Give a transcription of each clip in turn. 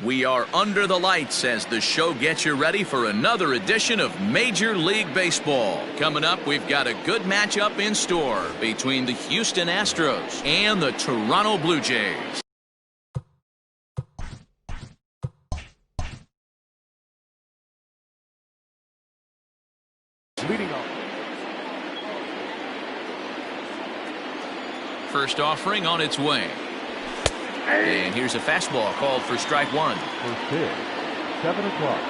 We are under the lights as the show gets you ready for another edition of Major League Baseball. Coming up, we've got a good matchup in store between the Houston Astros and the Toronto Blue Jays. Leading off. First offering on its way. And here's a fastball called for strike one. First pitch, 7 o'clock.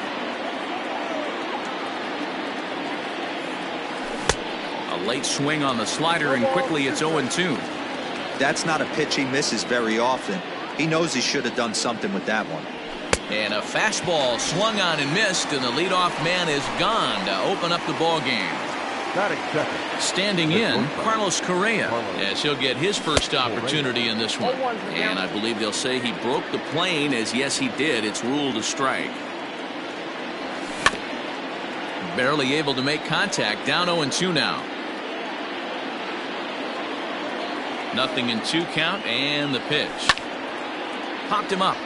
A late swing on the slider, and quickly it's 0-2. That's not a pitch he misses very often. He knows he should have done something with that one. And a fastball swung on and missed, and the leadoff man is gone to open up the ball game. Standing in, Carlos Correa, as he'll get his first opportunity in this one. And I believe they'll say he broke the plane, as yes he did. It's ruled a strike. Barely able to make contact, down 0-2 now. Nothing in 2 count, and the pitch. Popped him up.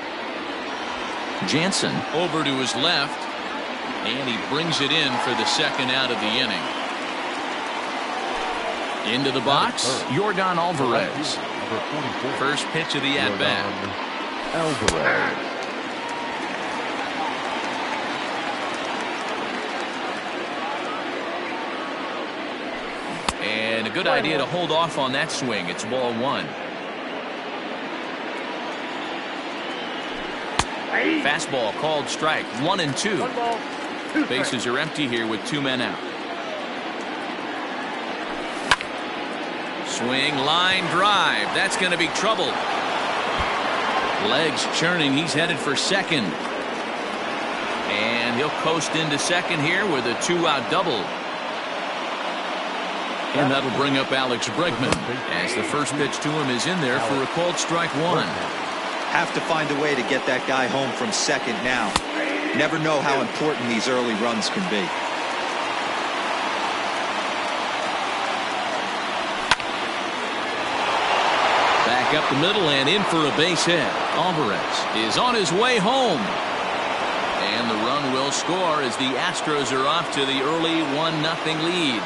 Jansen over to his left, and he brings it in for the second out of the inning. Into the box, Yordan Alvarez. First pitch of the at-bat. Alvarez. And a good idea to hold off on that swing. It's ball one. Fastball called strike. 1-2. Bases are empty here with 2 men out. Swing, line drive. That's going to be trouble. Legs churning. He's headed for second. And he'll coast into second here with a 2-out double. And that'll bring up Alex Bregman, as the first pitch to him is in there for a called strike one. Have to find a way to get that guy home from second now. Never know how important these early runs can be. Back up the middle and in for a base hit. Alvarez is on his way home. And the run will score as the Astros are off to the early 1-0 lead.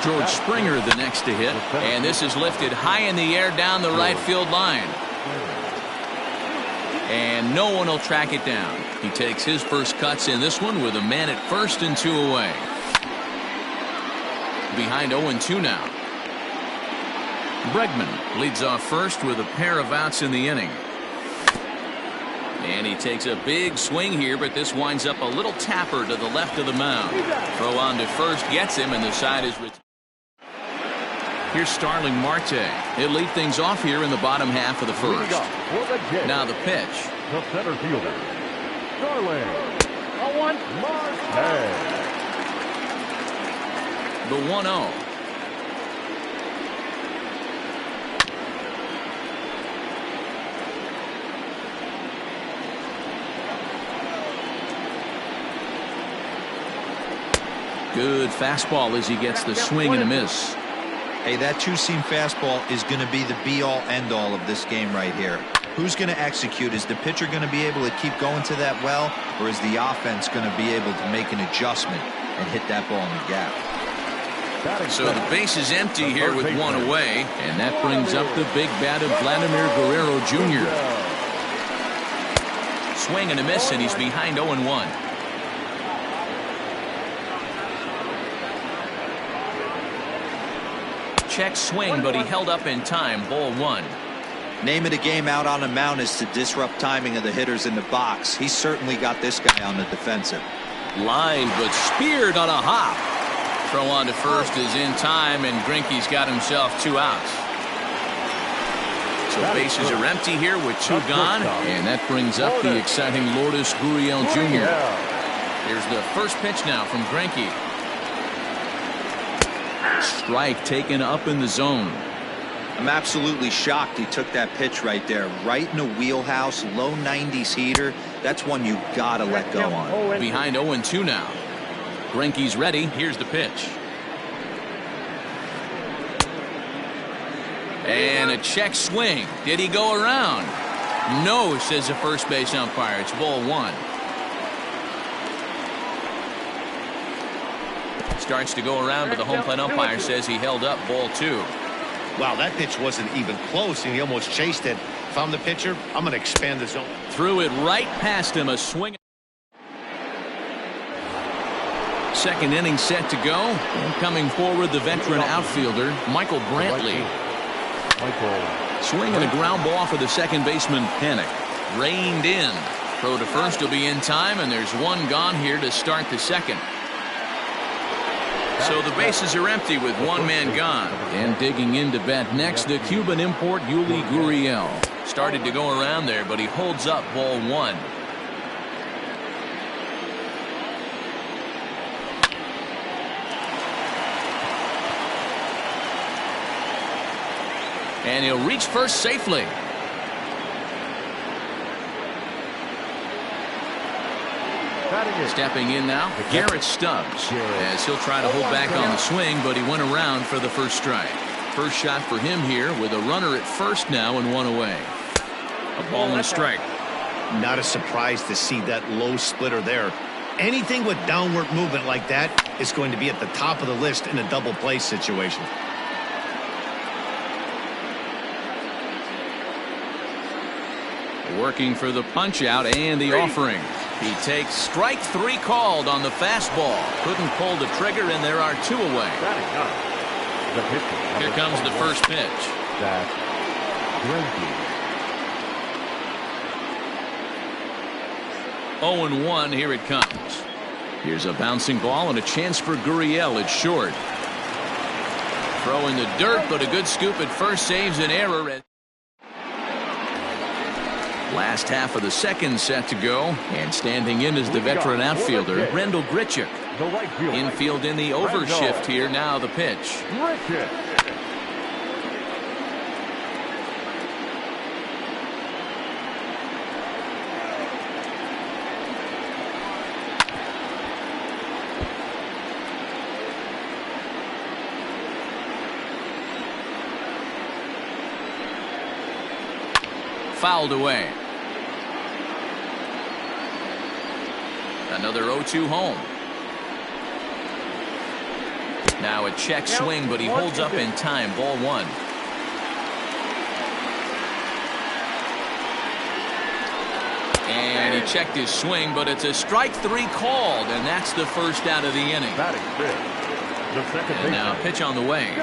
George Springer the next to hit, and this is lifted high in the air down the right field line. And no one will track it down. He takes his first cuts in this one with a man at first and 2 away. Behind 0-2 now. Bregman leads off first with a pair of outs in the inning. And he takes a big swing here, but this winds up a little tapper to the left of the mound. Throw on to first gets him, and the side is retired. Here's Starling Marte. He'll lead things off here in the bottom half of the first. Now the pitch. The center fielder, Starling Marte. The 1-0. Good fastball as he gets the swing and a miss. Hey, that two-seam fastball is going to be the be-all, end-all of this game right here. Who's going to execute? Is the pitcher going to be able to keep going to that well, or is the offense going to be able to make an adjustment and hit that ball in the gap? So the base is empty here with 1 away, and that brings up the big bat of Vladimir Guerrero Jr. Swing and a miss, and he's behind 0-1. Check swing, but he held up in time. Ball one. Name of the game out on the mound is to disrupt timing of the hitters in the box. He's certainly got this guy on the defensive. Line, but speared on a hop. Throw on to first is in time, and Greinke's got himself 2 outs. So bases are empty here with 2 gone, and that brings up the exciting Lourdes Gurriel Jr. Here's the first pitch now from Greinke. Strike taken up in the zone. I'm absolutely shocked he took that pitch right there. Right in the wheelhouse, low 90s heater. That's one you gotta let go on. Behind 0-2 now. Greinke's ready. Here's the pitch. And a check swing. Did he go around? No, says the first base umpire. It's ball one. Starts to go around, but the home plate umpire says he held up ball two. Wow, that pitch wasn't even close, and he almost chased it. If I'm the pitcher, I'm going to expand the zone. Threw it right past him. A swing. Second inning set to go. And coming forward, the veteran outfielder, Michael Brantley. Swinging a ground ball for the second baseman, Panic. Reined in. Throw to first will be in time, and there's one gone here to start the second. So the bases are empty with one man gone. And digging in to bat next, the Cuban import, Yuli Gurriel. Started to go around there, but he holds up ball one. And he'll reach first safely. Stepping in now, Garrett Stubbs, as he'll try to hold back on the swing, but he went around for the first strike. First shot for him here with a runner at first now and one away. A ball and a strike. Not a surprise to see that low splitter there. Anything with downward movement like that is going to be at the top of the list in a double play situation. Working for the punch out and the offering. He takes strike three called on the fastball. Couldn't pull the trigger, and there are two away. Here comes the first pitch. That's 0-1, here it comes. Here's a bouncing ball and a chance for Gurriel. It's short. Throw in the dirt, but a good scoop at first saves an error. Last half of the second set to go, and standing in is the veteran outfielder, Rendell Grichuk. Infield in the overshift here, now the pitch. Fouled away. Another 0-2 home. Now a check swing, but he holds up in time. Ball one. And he checked his swing, but it's a strike three called, and that's the first out of the inning. And now pitch on the way.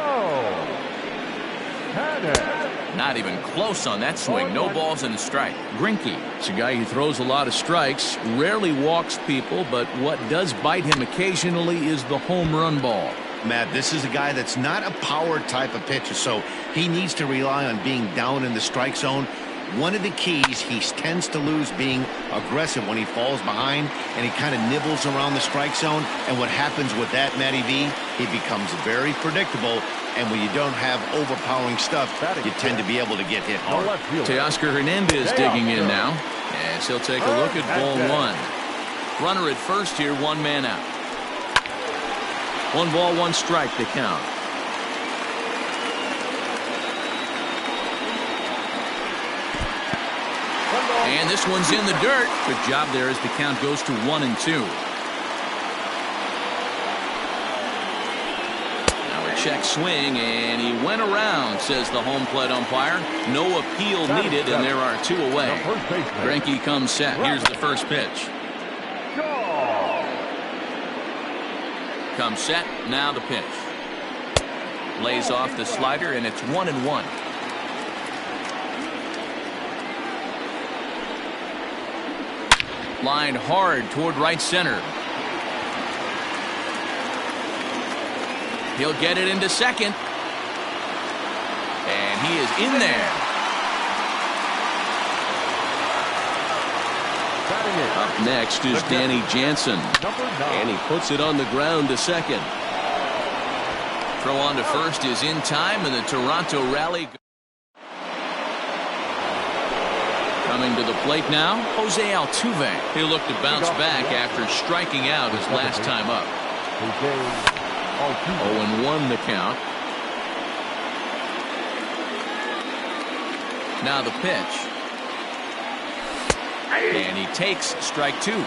Not even close on that swing. No balls and a strike. Greinke, it's a guy who throws a lot of strikes, rarely walks people, but what does bite him occasionally is the home run ball. Matt, this is a guy that's not a power type of pitcher, so he needs to rely on being down in the strike zone. One of the keys, he tends to lose being aggressive when he falls behind, and he kind of nibbles around the strike zone. And what happens with that, Matty V, he becomes very predictable. And when you don't have overpowering stuff, you tend to be able to get hit hard. Teoscar Hernandez digging in now, as he'll take a look at ball one. Runner at first here, one man out. 1 ball, 1 strike to count. And this one's in the dirt. Good job there as the count goes to 1-2. Check swing, and he went around, says the home plate umpire. No appeal needed, and there are two away. Greinke comes set. Here's the first pitch. Comes set. Now the pitch. Lays off the slider, and it's 1-1. Lined hard toward right center. He'll get it into second. And he is in there. Up next is Danny Jansen. And he puts it on the ground to second. Throw on to first is in time, and the Toronto rally. Coming to the plate now, Jose Altuve. He'll look to bounce back after striking out his last time up. 0-1 the count. Now the pitch. And he takes strike two.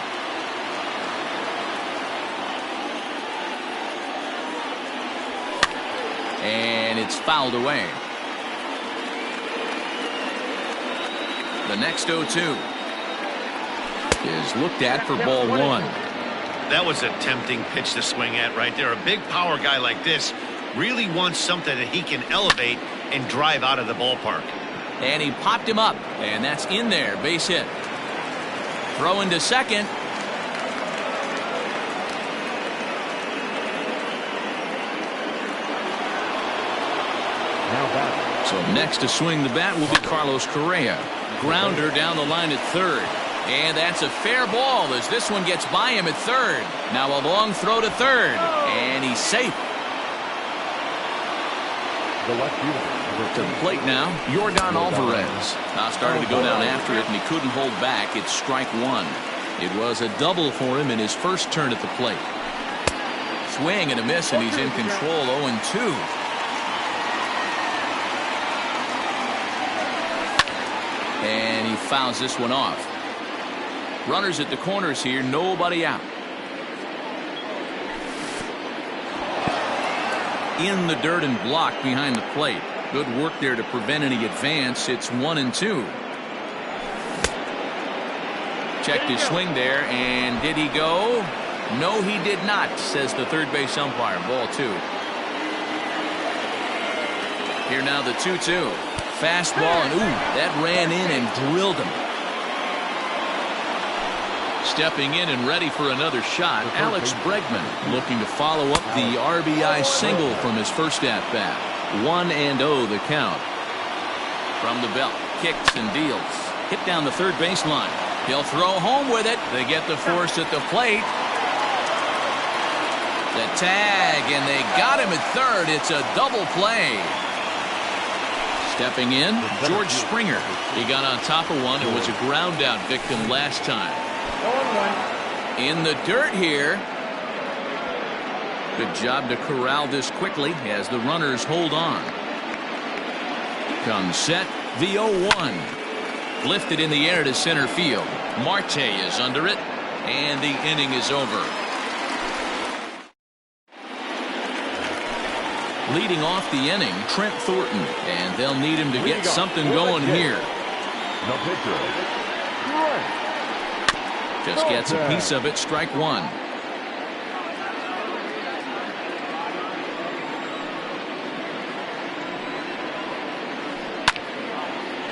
And it's fouled away. The next 0-2 is looked at for ball one. That was a tempting pitch to swing at right there. A big power guy like this really wants something that he can elevate and drive out of the ballpark. And he popped him up, and that's in there. Base hit. Throw into second. So next to swing the bat will be Carlos Correa. Grounder down the line at third. And that's a fair ball as this one gets by him at third. Now a long throw to third. And he's safe. To the plate now, Yordan Alvarez. Now started to go down after it, and he couldn't hold back. It's strike one. It was a double for him in his first turn at the plate. Swing and a miss, and he's in control. 0-2. And he fouls this one off. Runners at the corners here, nobody out. In the dirt and blocked behind the plate. Good work there to prevent any advance. It's 1-2. Checked his swing there, and did he go? No, he did not, says the third base umpire. Ball two. Here now the 2-2. Fastball, and ooh, that ran in and drilled him. Stepping in and ready for another shot, Alex Bregman looking to follow up the RBI single from his first at-bat. 1-0 the count. From the belt, kicks and deals. Hit down the third baseline. He'll throw home with it. They get the force at the plate. The tag, and they got him at third. It's a double play. Stepping in, George Springer. He got on top of one and was a ground out victim last time. In the dirt here. Good job to corral this quickly as the runners hold on. Comes set, the 0-1. Lifted in the air to center field. Marte is under it, and the inning is over. Leading off the inning, Trent Thornton, and they'll need him to get something going here. Just gets a piece of it, strike one.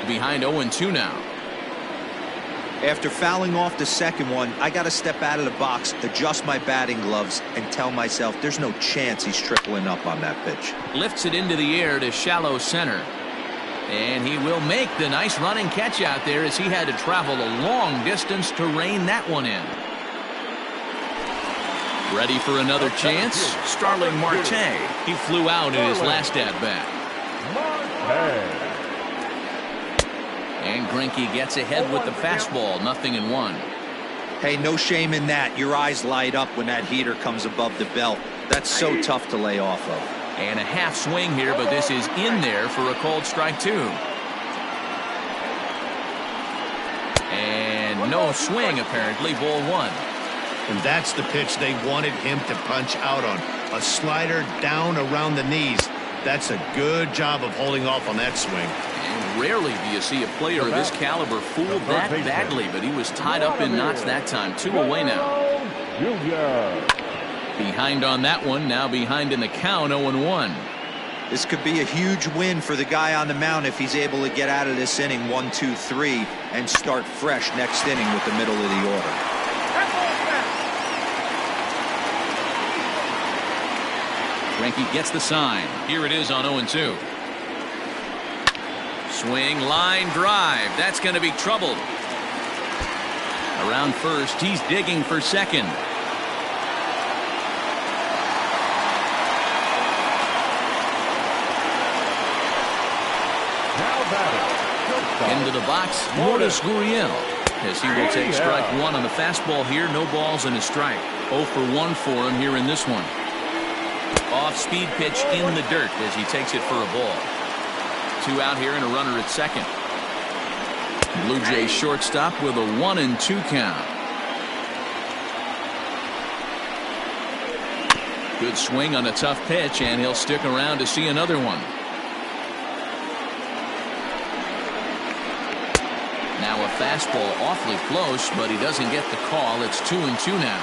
Behind 0-2 now. After fouling off the second one, I got to step out of the box, adjust my batting gloves, and tell myself there's no chance he's tripling up on that pitch. Lifts it into the air to shallow center. And he will make the nice running catch out there as he had to travel a long distance to rein that one in. Ready for another chance? Starling Marte. He flew out in his last at-bat. And Greinke gets ahead with the fastball. 0-1. Hey, no shame in that. Your eyes light up when that heater comes above the belt. That's so tough to lay off of. And a half swing here, but this is in there for a called strike two. And no swing, apparently. Ball one. And that's the pitch they wanted him to punch out on. A slider down around the knees. That's a good job of holding off on that swing. And rarely do you see a player of this caliber fooled that badly, but he was tied up in knots that time. 2 away now. Behind on that one, now behind in the count, 0-1. This could be a huge win for the guy on the mound if he's able to get out of this inning 1-2-3 and start fresh next inning with the middle of the order. Greinke gets the sign. Here it is on 0-2. Swing, line drive. That's going to be trouble. Around first, he's digging for second. Into the box, Lourdes Gurriel, as he will take strike one on the fastball here. No balls and a strike. 0 for 1 for him here in this one. Off-speed pitch in the dirt as he takes it for a ball. 2 out here and a runner at second. Blue Jays shortstop with a 1-2 count. Good swing on a tough pitch, and he'll stick around to see another one. Now a fastball awfully close, but he doesn't get the call. It's 2-2 now.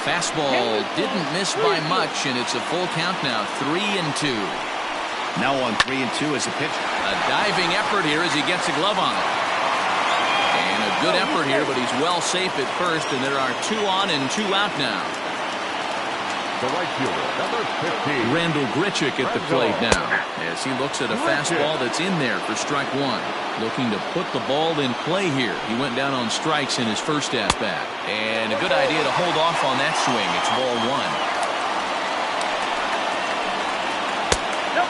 Fastball didn't miss by much, and it's a full count now. 3-2. Now on 3-2 as a pitcher. A diving effort here as he gets a glove on it. And a good effort here, but he's well safe at first, and there are 2 on and 2 out now. The right fielder, number 15. Randall Grichuk at the plate now as he looks at a fastball that's in there for strike 1. Looking to put the ball in play here. He went down on strikes in his first at-bat. And a good idea to hold off on that swing. It's ball 1.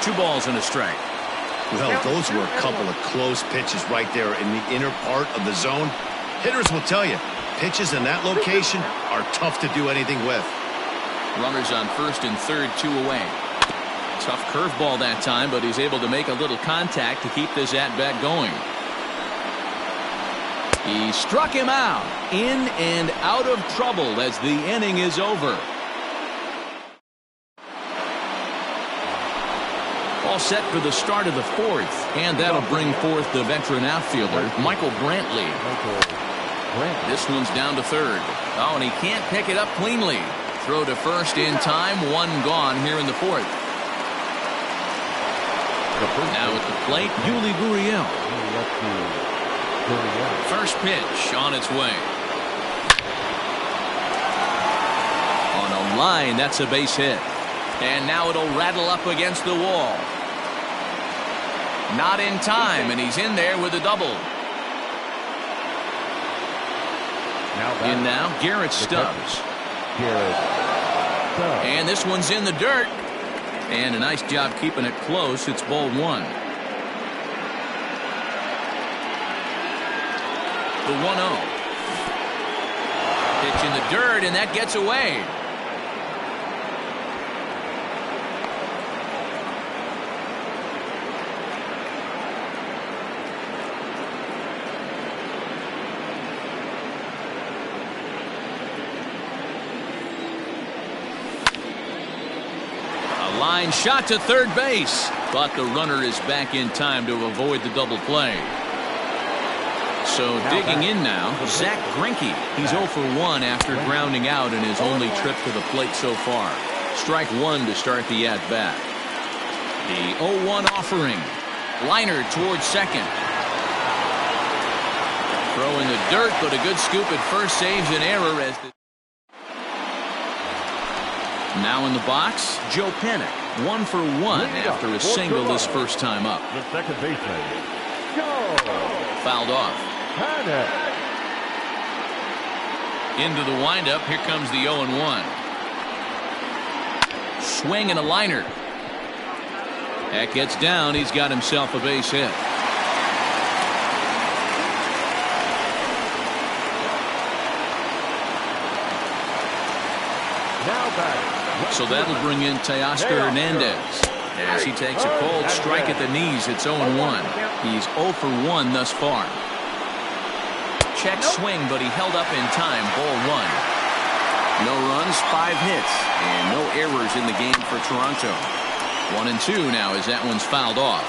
2 balls and a strike. Well, those were a couple of close pitches right there in the inner part of the zone. Hitters will tell you, pitches in that location are tough to do anything with. Runners on first and third, 2 away. Tough curveball that time, but he's able to make a little contact to keep this at-bat going. He struck him out. In and out of trouble as the inning is over. All set for the start of the 4th, and that'll bring forth the veteran outfielder, Michael Brantley. This one's down to third. Oh, and he can't pick it up cleanly. Throw to first in time, 1 gone here in the 4th. Now at the plate, Yuli Gurriel. First pitch on its way. On a line, that's a base hit. And now it'll rattle up against the wall. Not in time, and he's in there with a double. In now, Garrett Stubbs. And this one's in the dirt. And a nice job keeping it close. It's ball 1. The 1-0. Pitch in the dirt, and that gets away. Line shot to third base, but the runner is back in time to avoid the double play. So digging in now, Zach Greinke. He's 0 for 1 after grounding out in his only trip to the plate so far. Strike 1 to start the at-bat. The 0-1 offering. Liner towards second. Throw in the dirt, but a good scoop at first saves an error as the now in the box, Joe Pennick, 1 for 1 after a single his first time up. The second baseman, Joe. Fouled off. Pennick. Into the windup, here comes the 0-1. Swing and a liner. That gets down, he's got himself a base hit. Now back. So that'll bring in Teoscar Hernandez as he takes a cold strike at the knees. It's 0-1. He's 0 for 1 thus far. Check swing, but he held up in time. Ball 1. No runs, 5 hits, and no errors in the game for Toronto. 1-2 now as that one's fouled off.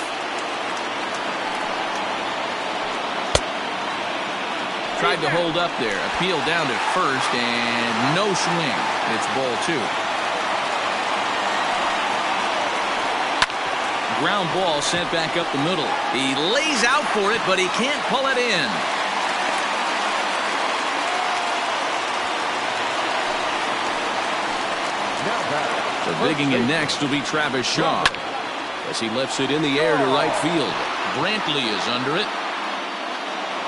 Tried to hold up there. Appeal down to first, and no swing. It's ball 2. Ground ball sent back up the middle. He lays out for it, but he can't pull it in. So digging in next will be Travis Shaw as he lifts it in the air to right field. Brantley is under it.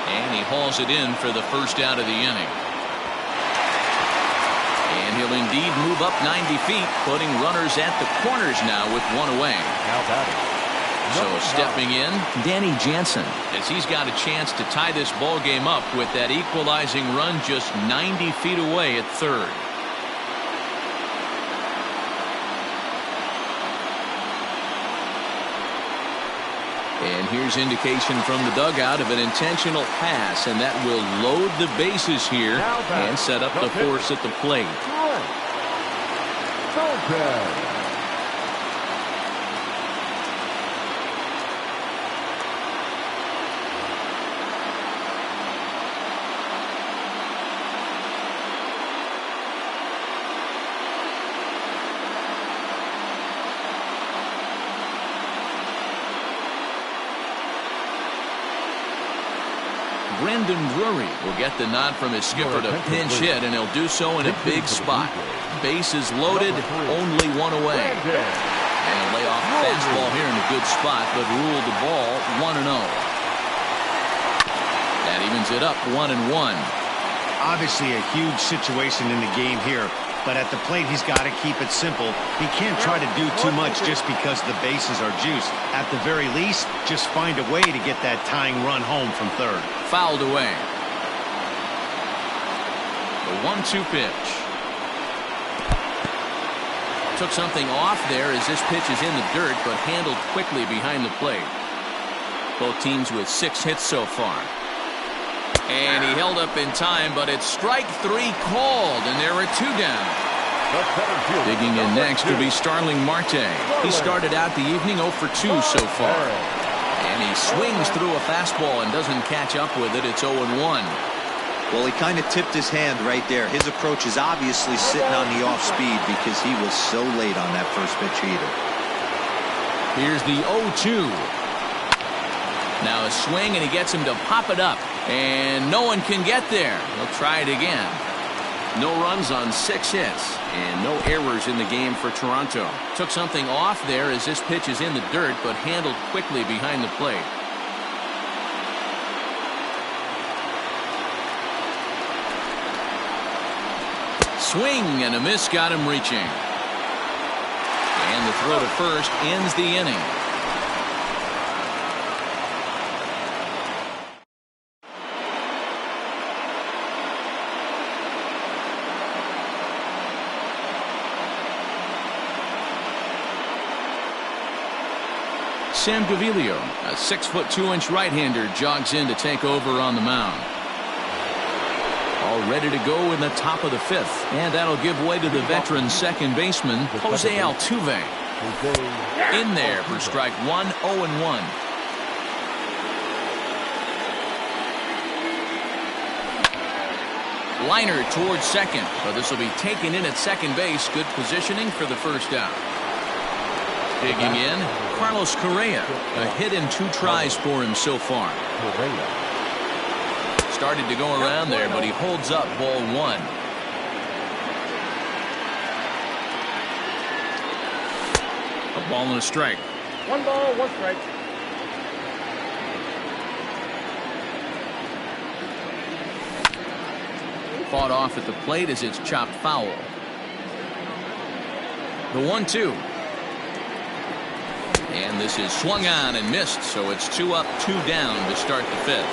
And he hauls it in for the first out of the inning. And he'll indeed move up 90 feet, putting runners at the corners now with 1 away. So stepping in, Danny Jansen, as he's got a chance to tie this ball game up with that equalizing run just 90 feet away at third. And here's indication from the dugout of an intentional pass, and that will load the bases here and set up the force at the plate. Brendan Drury will get the nod from his skipper to pinch hit, and he'll do so in a big spot. Bases loaded, only one away. And a layoff fastball here in a good spot, but ruled the ball 1-0. That evens it up 1-1. Obviously a huge situation in the game here, but at the plate he's got to keep it simple. He can't try to do too much just because the bases are juiced. At the very least, just find a way to get that tying run home from third. Fouled away. The 1-2 pitch. Took something off there as this pitch is in the dirt, but handled quickly behind the plate. Both teams with 6 hits so far. And he held up in time, but it's strike 3 called, and there are 2 down. Digging in next to be Starling Marte. He started out the evening 0 for 2 so far. And he swings through a fastball and doesn't catch up with it. It's 0-1. Well, he kind of tipped his hand right there. His approach is obviously sitting on the off speed because he was so late on that first pitch either. Here's the 0-2. Now a swing, and he gets him to pop it up. And no one can get there. He'll try it again. No runs on 6 hits. And no errors in the game for Toronto. Took something off there as this pitch is in the dirt, but handled quickly behind the plate. Swing and a miss got him reaching. And the throw to first ends the inning. Sam Gaviglio, a 6'2" right-hander, jogs in to take over on the mound. All ready to go in the top of the 5th, and that'll give way to the veteran second baseman Jose Altuve. In there for strike 1, 0-1. Liner towards second, but this will be taken in at second base. Good positioning for the first out. Digging in, Carlos Correa. A hit in 2 tries for him so far. Started to go around there, but he holds up ball 1. A ball and a strike. 1 ball, 1 strike. Fought off at the plate as it's chopped foul. The 1-2. And this is swung on and missed, so it's 2 up, 2 down to start the 5th.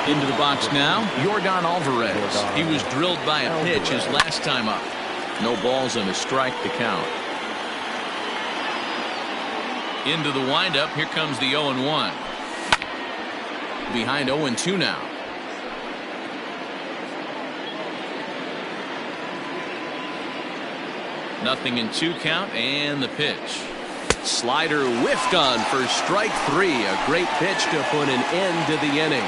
Into the box now, Yordan Alvarez. He was drilled by a pitch his last time up. No balls and a strike to count. Into the windup, here comes the 0-1. Behind 0-2 now. Nothing in 2 count, and the pitch. Slider whiffed on for strike 3. A great pitch to put an end to the inning.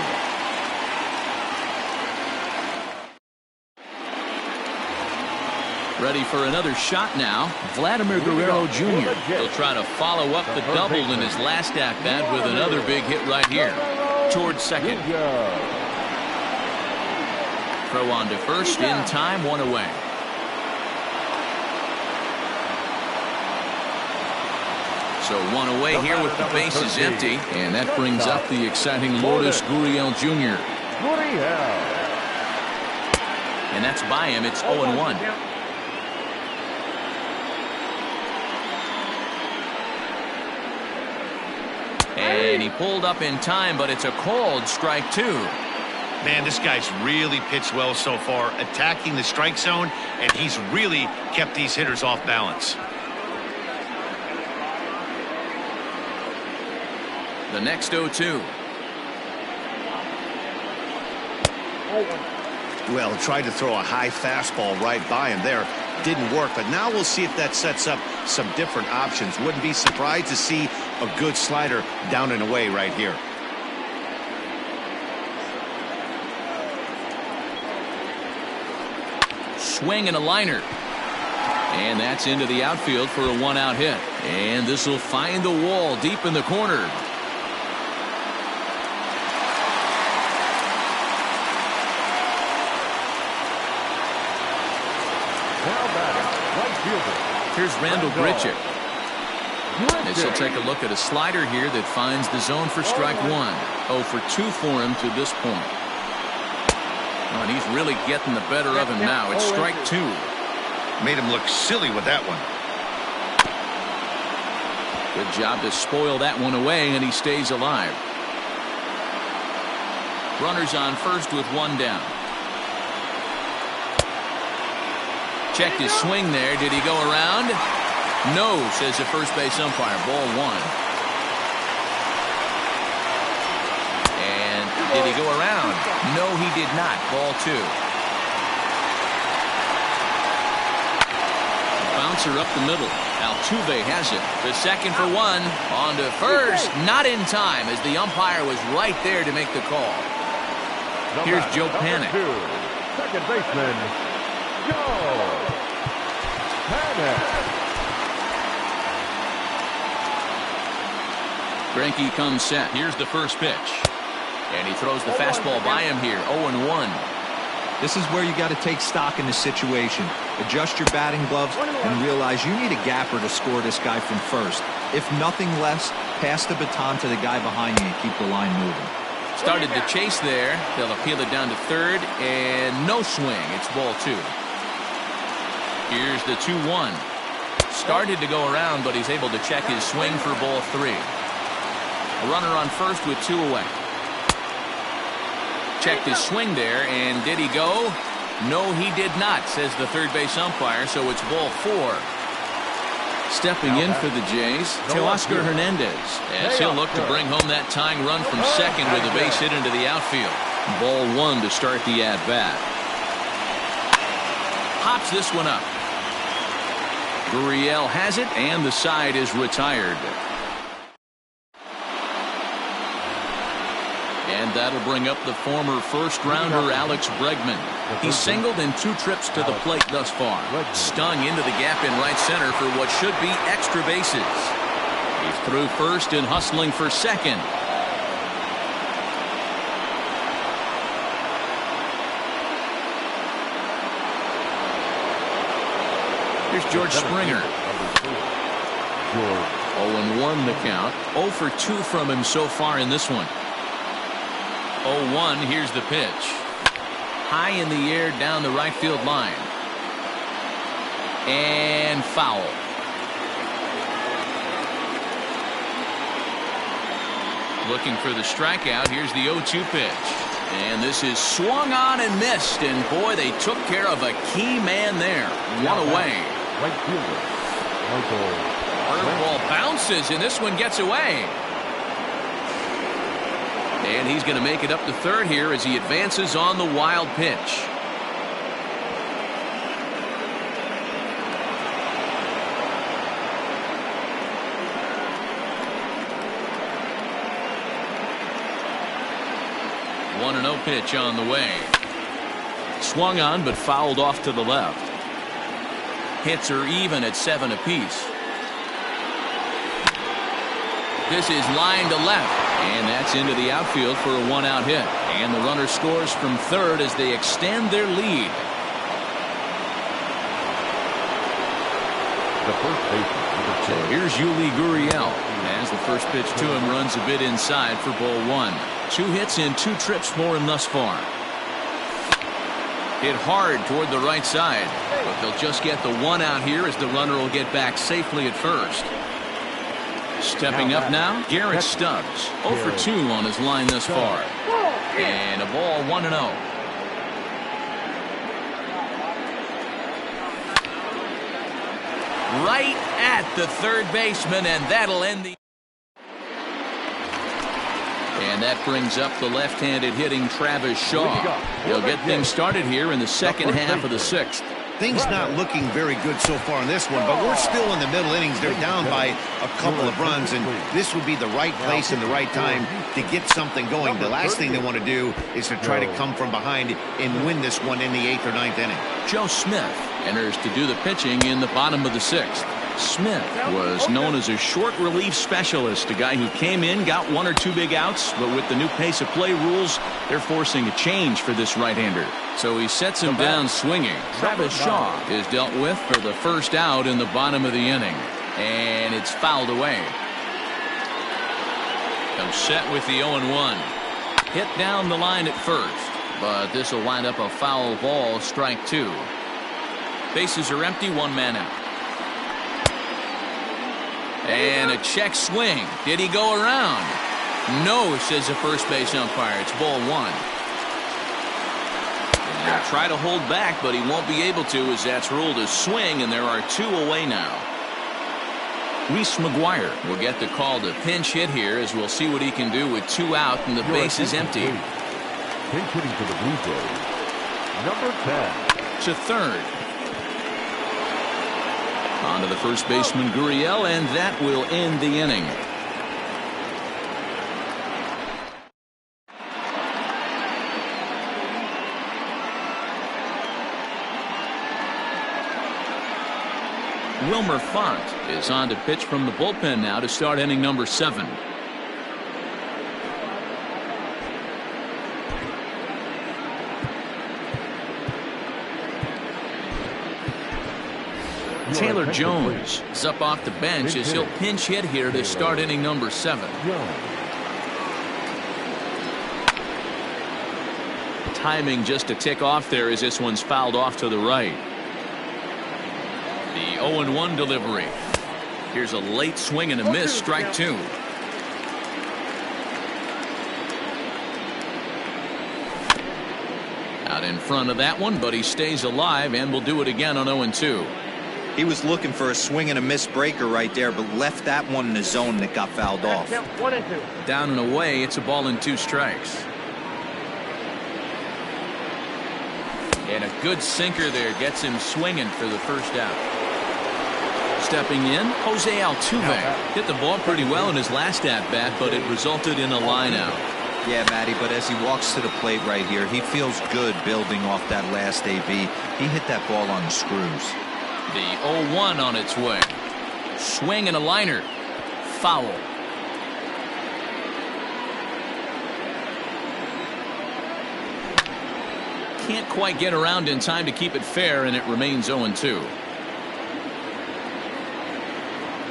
Ready for another shot now. Vladimir Guerrero Jr. He'll try to follow up the double in his last at-bat with another big hit right here. Towards second. Throw on to first in time, 1 away. So 1 away here with the bases empty, and that brings up the exciting Lourdes Gurriel Jr. And that's by him. It's 0-1. And he pulled up in time, but it's a called strike 2. Man, this guy's really pitched well so far, attacking the strike zone, and he's really kept these hitters off balance. The next 0-2. Well, tried to throw a high fastball right by him there. Didn't work, but now we'll see if that sets up some different options. Wouldn't be surprised to see a good slider down and away right here. Swing and a liner. And that's into the outfield for a one-out hit. And this will find the wall deep in the corner. Here's Randall Grichuk. This will take a look at a slider here that finds the zone for strike one. 0 for 2 for him to this point. Oh, and he's really getting the better of him now. It's strike 2. Made him look silly with that one. Good job to spoil that one away, and he stays alive. Runners on first with one down. Checked his swing there. Did he go around? No, says the first base umpire. Ball one. And did he go around? No, he did not. Ball two. Bouncer up the middle. Altuve has it. The second for one. On to first. Not in time, as the umpire was right there to make the call. Here's Joe Panik. Second baseman, Joe Panik. Greinke comes set. Here's the first pitch. And he throws the fastball by him here. 0-1. This is where you got to take stock in the situation. Adjust your batting gloves and realize you need a gapper to score this guy from first. If nothing less, pass the baton to the guy behind you and keep the line moving. Started the chase there. They'll appeal it down to third, and no swing. It's ball two. Here's the 2-1. Started to go around, but he's able to check his swing for ball three. A runner on first with two away. Checked his swing there, and did he go? No, he did not, says the third base umpire, so it's ball four. Stepping in for the Jays, Teoscar Hernandez, as he'll look to bring home that tying run from second with a base hit into the outfield. Ball one to start the at-bat. Hops this one up. Gurriel has it, and the side is retired. And that'll bring up the former first-rounder Alex Bregman. He's singled in 2 trips to the plate thus far. Stung into the gap in right center for what should be extra bases. He's through first and hustling for second. Here's George Springer. 0-1 the count. 0 for 2 from him so far in this one. 0-1, here's the pitch. High in the air down the right field line. And foul. Looking for the strikeout. Here's the 0-2 pitch. And this is swung on and missed. And boy, they took care of a key man there. One away. Right fielder, Michael. Curveball bounces, and this one gets away. And he's going to make it up to third here as he advances on the wild pitch. One 1-0 pitch on the way. Swung on but fouled off to the left. Hits are even at 7 apiece. This is line to left. And that's into the outfield for a one-out hit. And the runner scores from third as they extend their lead. The first baseman. So here's Yuli Gurriel. As the first pitch to him runs a bit inside for ball one. 2 hits in 2 trips for him thus far. Hit hard toward the right side. But they'll just get the one out here as the runner will get back safely at first. Stepping up now, Garrett Stubbs. 0 for 2 on his line thus far. And a ball 1-0. Right at the third baseman, and that'll end the... And that brings up the left-handed hitting Travis Shaw. He'll get things started here in the second half of the sixth. Things not looking very good so far in this one, but we're still in the middle innings. They're down by a couple of runs, and this would be the right place and the right time to get something going. The last thing they want to do is to try to come from behind and win this one in the 8th or 9th inning. Joe Smith enters to do the pitching in the bottom of the 6th. Smith was known as a short relief specialist, a guy who came in, got 1 or 2 big outs, but with the new pace of play rules, they're forcing a change for this right-hander. So he sets him down swinging. Travis Shaw is dealt with for the first out in the bottom of the inning, and it's fouled away. Comes set with the 0-1. Hit down the line at first, but this will wind up a foul ball, strike 2. Bases are empty, 1 man out. And a check swing. Did he go around? No, says the first base umpire. It's ball 1. And he'll try to hold back, but he won't be able to, as that's ruled a swing, and there are 2 away now. Reese McGuire will get the call to pinch hit here, as we'll see what he can do with 2 out and the base is empty. Pinch hitting for the Blue Jays, number 10. To third. On to the first baseman, Gurriel, and that will end the inning. Wilmer Font is on to pitch from the bullpen now to start inning number 7. Taylor Jones is up off the bench as he'll pinch hit here to start inning number 7. Timing just to tick off there as this one's fouled off to the right. The 0-1 delivery. Here's a late swing and a miss, strike 2. Out in front of that one, but he stays alive and will do it again on 0-2. He was looking for a swing and a miss breaker right there, but left that one in the zone that got fouled off. 1-2. Down and away, it's a ball and 2 strikes. And a good sinker there gets him swinging for the first out. Stepping in, Jose Altuve hit the ball pretty well in his last at-bat, but it resulted in a line out. Yeah, Matty, but as he walks to the plate right here, he feels good building off that last AB. He hit that ball on the screws. The 0-1 on its way. Swing and a liner. Foul. Can't quite get around in time to keep it fair, and it remains 0-2.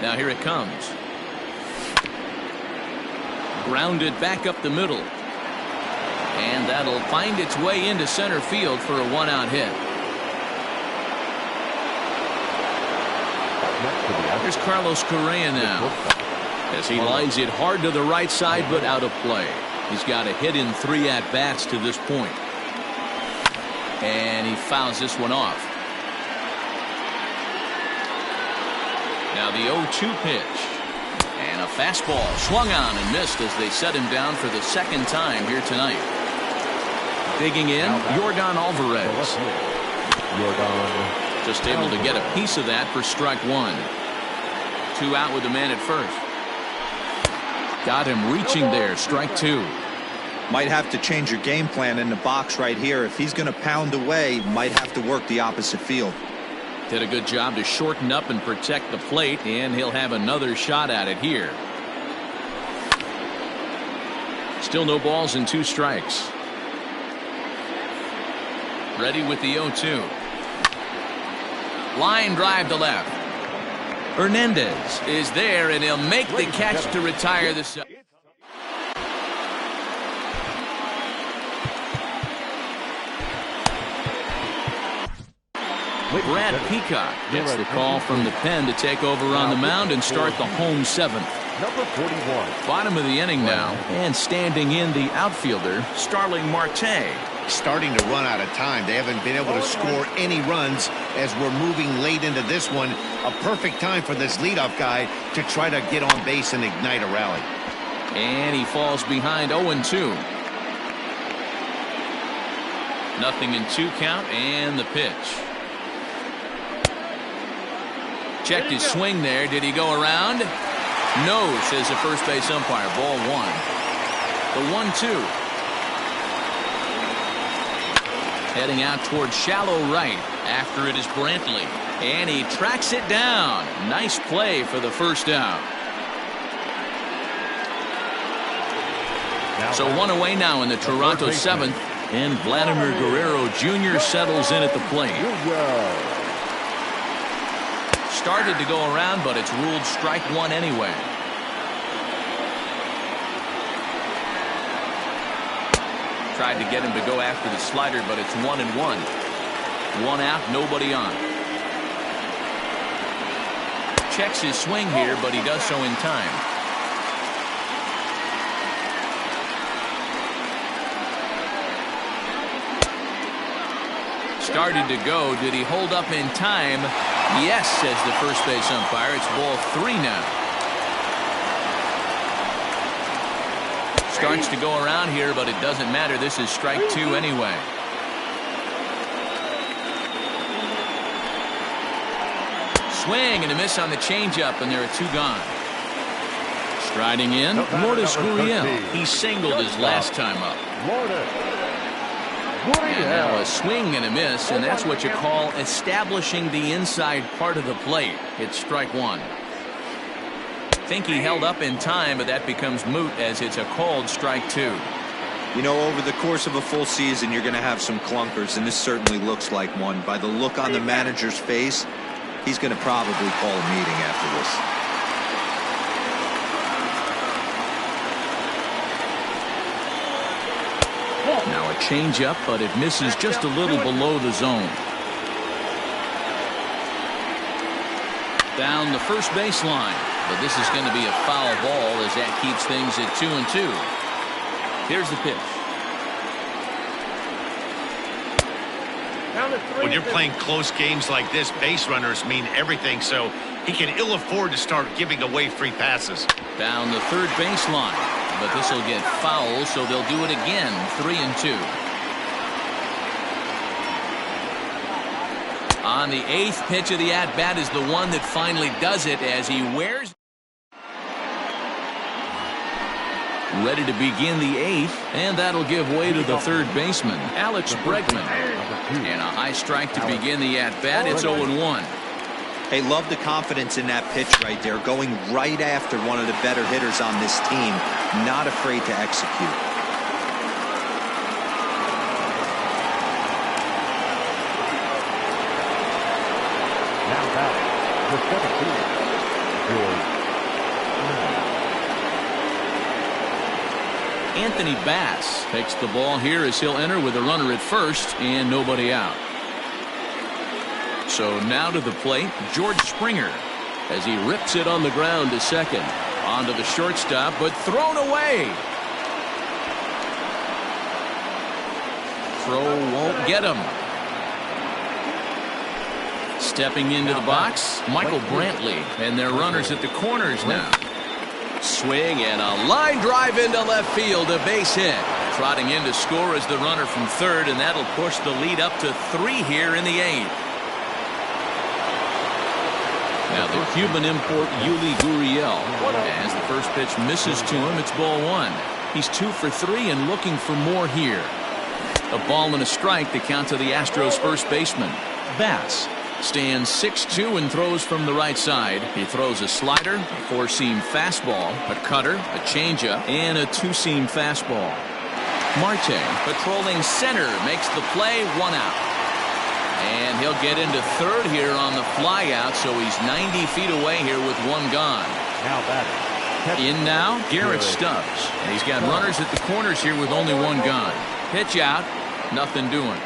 Now here it comes. Grounded back up the middle. And that'll find its way into center field for a 1-out hit. Here's Carlos Correa now, as he lines it hard to the right side, but out of play. He's got a hit in 3 at-bats to this point. And he fouls this one off. Now the 0-2 pitch. And a fastball swung on and missed as they set him down for the 2nd time here tonight. Digging in, Yordan Alvarez. Just able to get a piece of that for strike 1. 2 out with the man at first. Got him reaching there, strike 2. Might have to change your game plan in the box right here. If he's going to pound away, might have to work the opposite field. Did a good job to shorten up and protect the plate, and he'll have another shot at it here. Still no balls and 2 strikes. Ready with the 0-2. Line drive to left. Hernandez is there, and he'll make the catch to retire this. Brad Peacock gets the call from the pen to take over on the mound and start the home 7th. Number 41. Bottom of the inning now, and standing in the outfielder, Starling Marte. Starting to run out of time. They haven't been able to score any runs as we're moving late into this one. A perfect time for this leadoff guy to try to get on base and ignite a rally. And he falls behind 0-2. 0-2 count and the pitch. Checked his swing there. Did he go around? No, says the first base umpire. Ball 1. The 1-2. Heading out towards shallow right. After it is Brantley. And he tracks it down. Nice play for the first out. So one away now in the Toronto 7th. And Vladimir Guerrero Jr. settles in at the plate. Started to go around, but it's ruled strike 1 anyway. Tried to get him to go after the slider, but it's 1-1. 1 out, nobody on. Checks his swing here, but he does so in time. Started to go. Did he hold up in time? Yes, says the first base umpire. It's ball 3 now. Starts to go around here, but it doesn't matter. This is strike 2 anyway. Swing and a miss on the changeup, and there are 2 gone. Striding in, Lourdes Gurriel. He singled his last time up. And now a swing and a miss, and that's what you call establishing the inside part of the plate. It's strike 1. Think he held up in time, but that becomes moot as it's a called strike 2. You know, over the course of a full season, you're going to have some clunkers, and this certainly looks like one. By the look on the manager's face, he's going to probably call a meeting after this. Now a changeup, but it misses just a little below the zone. Down the first baseline, but this is going to be a foul ball as that keeps things at 2-2. Here's the pitch. When you're playing close games like this, base runners mean everything, so he can ill afford to start giving away free passes. Down the third baseline, but this will get foul, so they'll do it again. 3-2. On the 8th pitch of the at-bat is the one that finally does it as he wears. Ready to begin the 8th, and that'll give way to the third baseman, Alex Bregman. And a high strike to begin the at-bat. It's 0-1. Hey, love the confidence in that pitch right there, going right after one of the better hitters on this team, not afraid to execute. Now back to 17, George. Anthony Bass takes the ball here as he'll enter with a runner at first and nobody out. So now to the plate, George Springer as he rips it on the ground to second. Onto the shortstop, but thrown away. Throw won't get him. Stepping into the box, Michael Brantley, and their runners at the corners now. Swing and a line drive into left field, a base hit. Trotting in to score is the runner from third, and that'll push the lead up to 3 here in the 8th. Now the Cuban import Yuli Gurriel, as the first pitch misses to him, it's ball 1. He's 2 for 3 and looking for more here. A ball and a strike, the count to the Astros first baseman. Bass stands 6'2" and throws from the right side. He throws a slider, a 4-seam fastball, a cutter, a changeup, and a 2-seam fastball. Marte, patrolling center, makes the play, 1 out. And he'll get into third here on the flyout, so he's 90 feet away here with 1 gone. Now batting. In now, Garrett Stubbs. And he's got runners at the corners here with only 1 gone. Pitch out, nothing doing.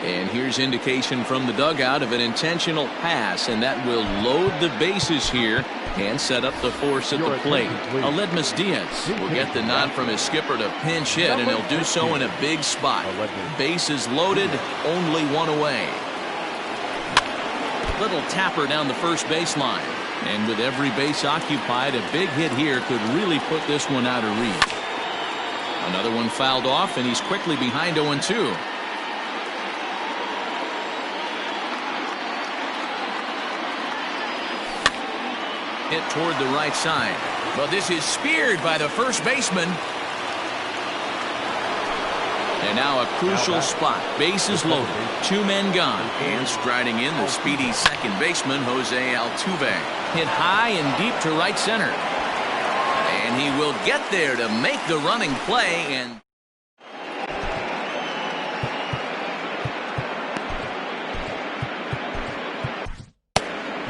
And here's indication from the dugout of an intentional pass, and that will load the bases here and set up the force at the plate. Aledmus Diaz will get the nod from his skipper to pinch hit, and he'll do so in a big spot. Bases loaded, only one away. Little tapper down the first baseline. And with every base occupied, a big hit here could really put this one out of reach. Another one fouled off, and he's quickly behind 0-2. Hit toward the right side. But this is speared by the first baseman. And now a crucial spot. Bases loaded. 2 men gone. And striding in the speedy second baseman, Jose Altuve. Hit high and deep to right center. And he will get there to make the running play. And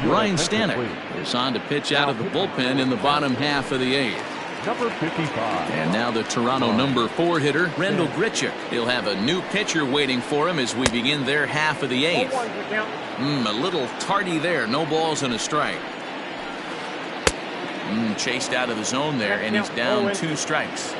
Ryan Stanek is on to pitch out of the bullpen in the bottom half of the 8th. Number 55. And now the Toronto number 4 hitter, Randall Grichuk. He'll have a new pitcher waiting for him as we begin their half of the 8th. A little tardy there. No balls and a strike. Chased out of the zone there, and he's down 2 strikes.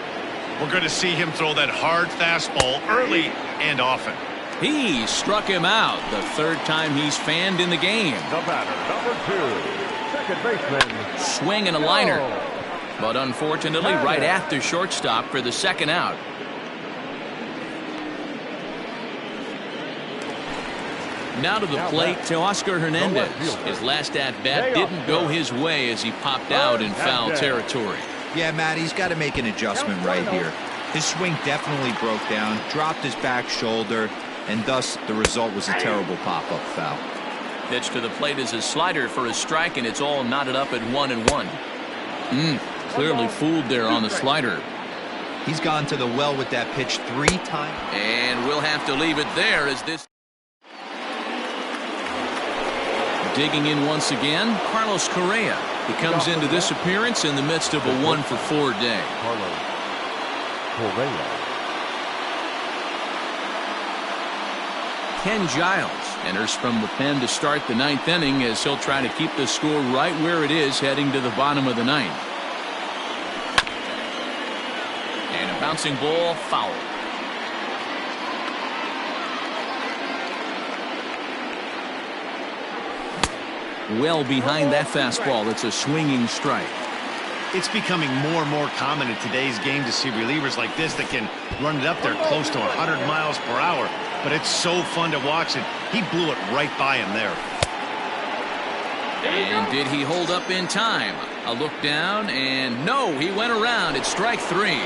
We're going to see him throw that hard fastball early and often. He struck him out the 3rd time he's fanned in the game. The batter, number 2, second baseman. Swing and a liner. But unfortunately, right at the shortstop for the second out. Now to the plate, Teoscar Hernandez. His last at-bat didn't go his way as he popped out in foul territory. Yeah, Matt, he's got to make an adjustment right here. His swing definitely broke down, dropped his back shoulder, and thus the result was a terrible pop-up foul. Pitch to the plate is a slider for a strike, and it's all knotted up at 1-1. Clearly fooled there on the slider. He's gone to the well with that pitch 3 times. And we'll have to leave it there as this. Digging in once again, Carlos Correa. He comes into this appearance in the midst of a 1-for-4 day. Carlos Correa. Ken Giles enters from the pen to start the 9th inning as he'll try to keep the score right where it is heading to the bottom of the 9th. And a bouncing ball, foul. Well behind that fastball. It's a swinging strike. It's becoming more and more common in today's game to see relievers like this that can run it up there close to 100 miles per hour. But it's so fun to watch it. He blew it right by him there. And did he hold up in time? A look down, and no, he went around. It's strike 3.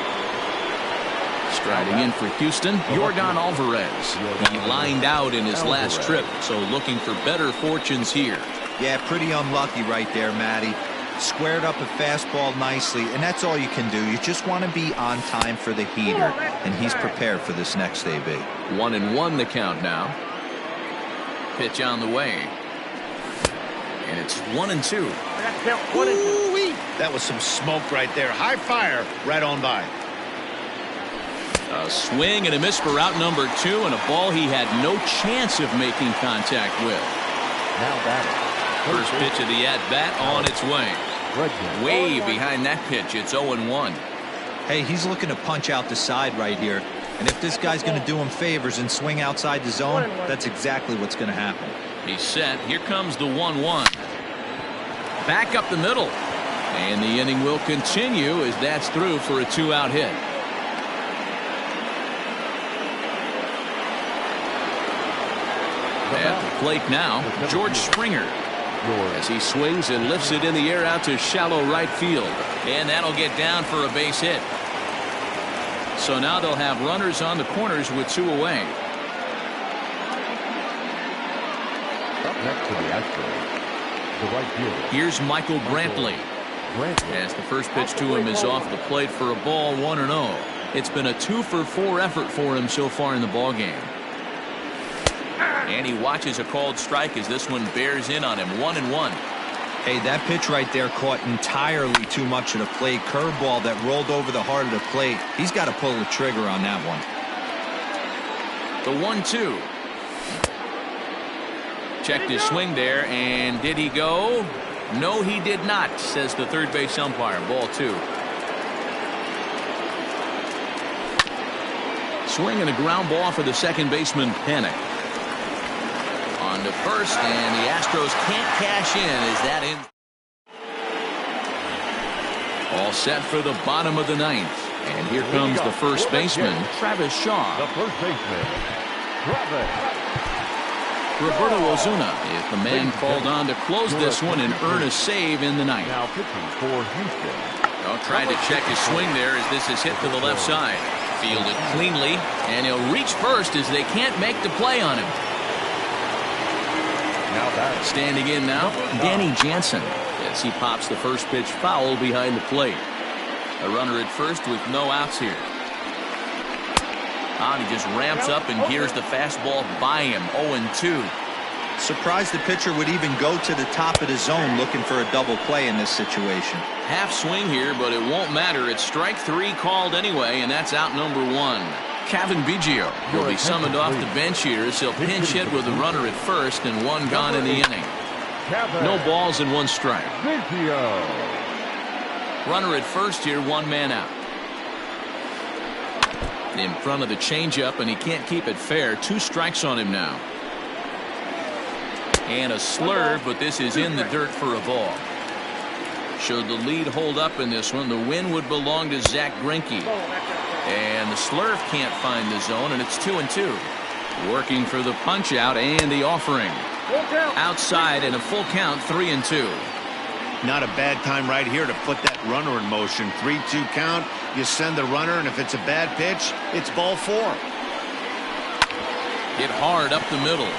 Striding in for Houston, Yordan Alvarez. He lined out in his last trip, so looking for better fortunes here. Yeah, pretty unlucky right there, Matty. Squared up a fastball nicely, and that's all you can do. You just want to be on time for the heater, and he's prepared for this next AB. 1-1 the count now. Pitch on the way. And it's 1-2. Ooh-wee. That was some smoke right there. High fire right on by. A swing and a miss for out number 2, and a ball he had no chance of making contact with. Now batting. First pitch of the at-bat on its way. Way behind that pitch. It's 0-1. Hey, he's looking to punch out the side right here. And if this guy's going to do him favors and swing outside the zone, that's exactly what's going to happen. He's set. Here comes the 1-1. Back up the middle. And the inning will continue as that's through for a 2-out hit. At the plate now, George Springer. As he swings and lifts it in the air out to shallow right field. And that'll get down for a base hit. So now they'll have runners on the corners with 2 away. Up next to the Astros, the right fielder. Here's Michael Brantley. As the first pitch to him is off the plate for a ball, 1-0. It's been a 2-for-4 effort for him so far in the ballgame. And he watches a called strike as this one bears in on him. 1-1. Hey, that pitch right there caught entirely too much of the plate. Curveball that rolled over the heart of the plate. He's got to pull the trigger on that one. The 1-2. Checked his swing there, and did he go? No, he did not, says the third base umpire. Ball 2. Swing and a ground ball for the second baseman, Panic. On to first, and the Astros can't cash in as that ends. All set for the bottom of the 9th. And here comes the first baseman, Travis Shaw. The first baseman, Travis. Roberto Ozuna is the man called on to close this one and earn a save in the 9th. Now pitching for Houston. Well, tried to check his swing there as this is hit to the left side. Fielded cleanly, and he'll reach first as they can't make the play on him. Now that Standing in now, Danny Jansen, as he pops the first pitch foul behind the plate. A runner at first with no outs here. He just ramps up and hears the fastball by him. 0-2. Surprised the pitcher would even go to the top of the zone looking for a double play in this situation. Half swing here, but it won't matter. It's strike 3 called anyway, and that's out number 1. Kevin Biggio will be summoned off the bench here as he'll pinch hit with a runner at first and 1 gone in the inning. No balls and 1 strike. Biggio. Runner at first here, 1 man out. In front of the changeup, and he can't keep it fair. 2 strikes on him now. And a slurve, but this is in the dirt for a ball. Should the lead hold up in this one, the win would belong to Zach Greinke. And the slurve can't find the zone, and it's 2-2. Working for the punch out and the offering. Outside and a full count, 3-2. Not a bad time right here to put that runner in motion. 3-2 count. You send the runner, and if it's a bad pitch, it's ball 4. Hit hard up the middle.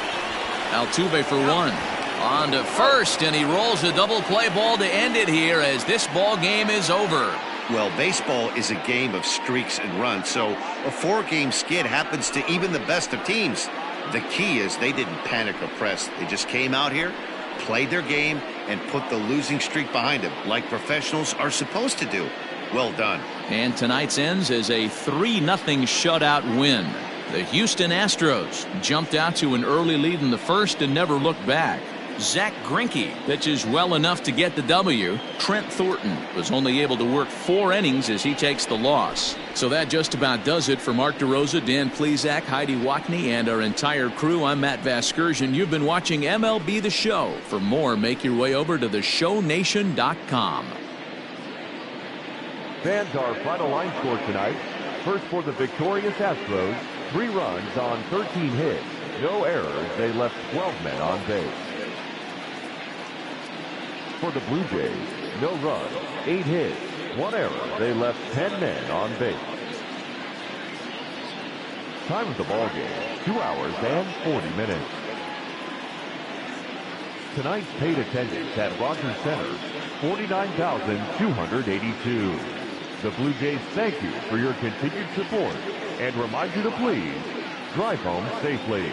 Altuve for 1. On to first, and he rolls a double play ball to end it here as this ball game is over. Well, baseball is a game of streaks and runs, so a 4-game skid happens to even the best of teams. The key is they didn't panic or press. They just came out here, played their game, and put the losing streak behind them, like professionals are supposed to do. Well done. And tonight's ends as a 3-0 shutout win. The Houston Astros jumped out to an early lead in the first and never looked back. Zach Greinke pitches well enough to get the W. Trent Thornton was only able to work 4 innings as he takes the loss. So that just about does it for Mark DeRosa, Dan Plesac, Heidi Watney, and our entire crew. I'm Matt Vasgersian. You've been watching MLB The Show. For more, make your way over to theshownation.com. Fans, our final line score tonight. First for the victorious Astros, 3 runs on 13 hits. No errors. They left 12 men on base. For the Blue Jays, no runs, 8 hits, 1 error. They left 10 men on base. Time of the ball game, 2 hours and 40 minutes. Tonight's paid attendance at Rogers Center, 49,282. The Blue Jays thank you for your continued support and remind you to please drive home safely.